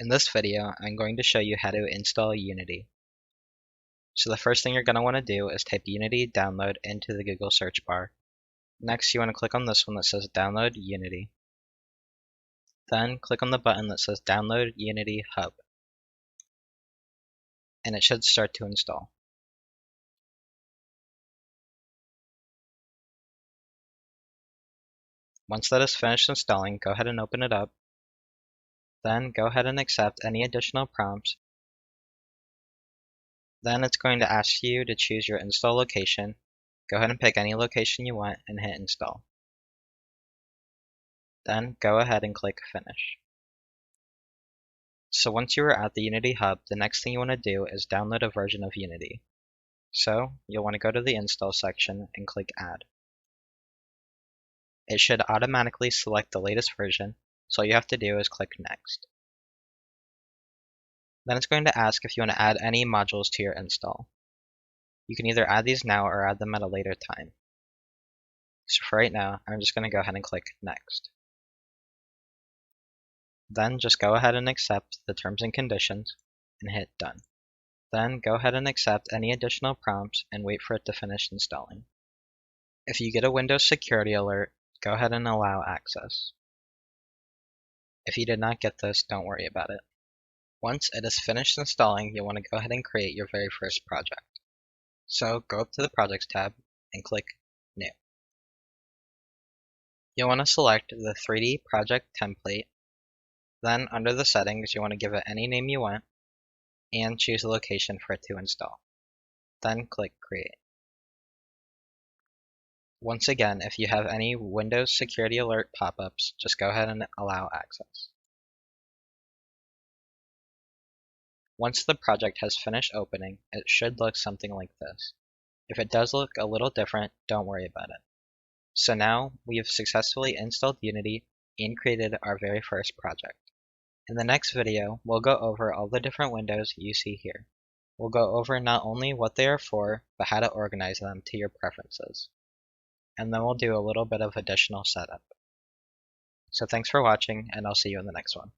In this video, I'm going to show you how to install Unity. So the first thing you're going to want to do is type Unity download into the Google search bar. Next, you want to click on this one that says Download Unity. Then click on the button that says Download Unity Hub. And it should start to install. Once that is finished installing, go ahead and open it up. Then go ahead and accept any additional prompts. Then it's going to ask you to choose your install location. Go ahead and pick any location you want and hit install. Then go ahead and click Finish. So once you are at the Unity Hub, the next thing you want to do is download a version of Unity. So you'll want to go to the Install section and click Add. It should automatically select the latest version, so all you have to do is click Next. Then it's going to ask if you want to add any modules to your install. You can either add these now or add them at a later time. So for right now, I'm just going to go ahead and click Next. Then just go ahead and accept the terms and conditions and hit Done. Then go ahead and accept any additional prompts and wait for it to finish installing. If you get a Windows security alert, go ahead and allow access. If you did not get this, don't worry about it. Once it is finished installing, you'll want to go ahead and create your very first project. So go up to the Projects tab and click New. You'll want to select the 3D project template. Then under the settings, you want to give it any name you want and choose the location for it to install. Then click Create. Once again, if you have any Windows security alert pop-ups, just go ahead and allow access. Once the project has finished opening, it should look something like this. If it does look a little different, don't worry about it. So now we have successfully installed Unity and created our very first project. In the next video, we'll go over all the different windows you see here. We'll go over not only what they are for, but how to organize them to your preferences. And then we'll do a little bit of additional setup. So thanks for watching, and I'll see you in the next one.